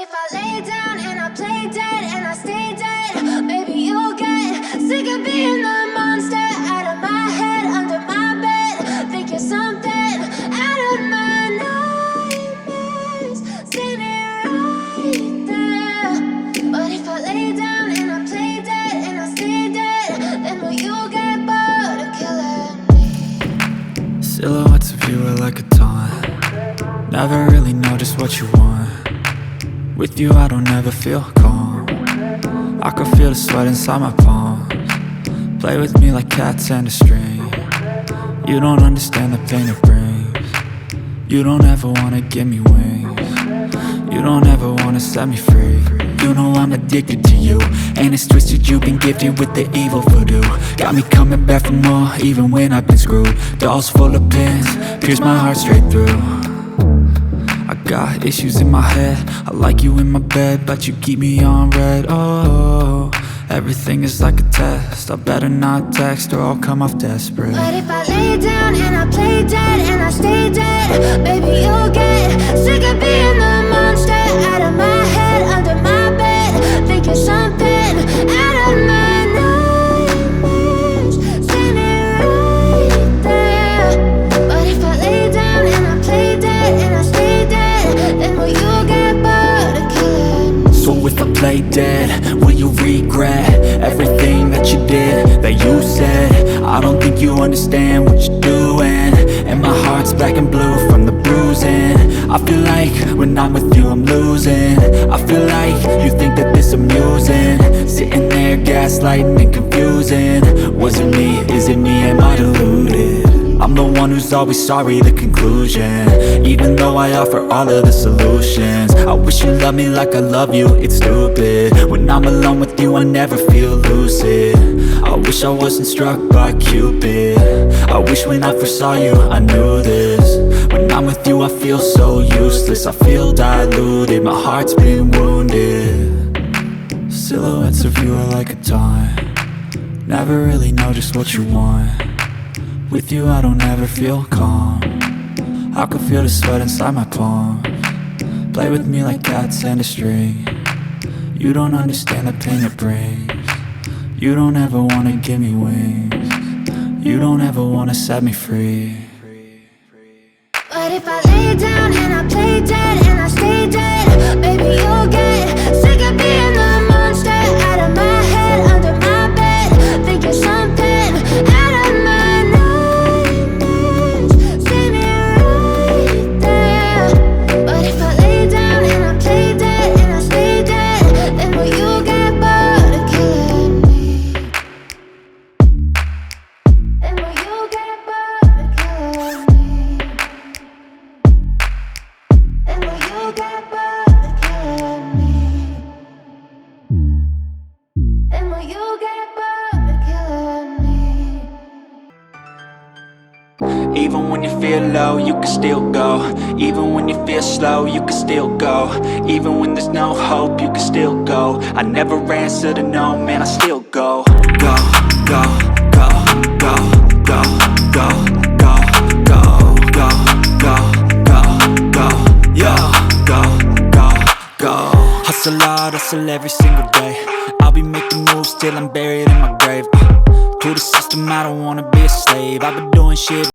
if I lay down and I play dead and I stay dead, maybe you'll get sick of being the monster out of my head, under my bed. Think you're something out of my nightmares, standing right there. But if I lay down and I play dead and I stay dead, then will you get bored of killing me? Silhouettes of you are like a taunt. Never really know just what you want. With you I don't ever feel calm. I can feel the sweat inside my palms. Play with me like cats and a string. You don't understand the pain it brings. You don't ever wanna give me wings. You don't ever wanna set me free. You know I'm addicted to you, and it's twisted, you've been gifted with the evil voodoo. Got me coming back for more, even when I've been screwed. Dolls full of pins, pierce my heart straight through. I got issues in my head, I like you in my bed, but you keep me on red. Oh, everything is like a test, I better not text or I'll come off desperate. But if I lay down and I play dead and I stay dead, baby you'll get sick of being the monster out of my head, under my bed. Think you're something out of my nightmares, standing right there. But if I lay down and I play dead and I stay dead, then will you get bored of killing me? So if I play dead, will you regret everything that you did, that you said? I don't think you understand what you're doing, and my heart's black and blue from the bruising. I feel like when I'm with you I'm losing. I feel like you think that this amusing, sitting there gaslighting and confusing. Was it me? Is it me? Am I deluded? I'm the one who's always sorry, the conclusion, even though I offer all of the solutions. I wish you loved me like I love you, it's stupid. When I'm alone with you I never feel lucid. I wish I wasn't struck by Cupid. I wish when I first saw you I knew this. When I'm with you I feel so useless, I feel diluted, my heart's been wounded. Silhouettes of you are like a taunt. Never really know just what you want. With you I don't ever feel calm. I can feel the sweat inside my palms. Play with me like cats and a string. You don't understand the pain it brings. You don't ever wanna give me wings. You don't ever wanna set me free. But if I lay down and I play dead and I stay dead, baby you'll get sick of being the monster out of my head, under my bed. Think you're something out of my nightmares, standing right there. But if I lay down and I play dead and I stay dead, then will you get bored of killing me? Then will you get bored of killing me? And will you get bored of killing me? And will you get bored of killing me? Even when you feel low, you can still go. Even when you feel slow, you can still go. Even when there's no hope, you can still go. I never answer to no, man, I still go. Go, go, go, go, go, go, go, go, go, go, go, go, yo, go, go, go. Hustle hard, hustle every single day. I'll be making moves till I'm buried in my grave. To the system, I don't wanna be a slave. I've been doing shit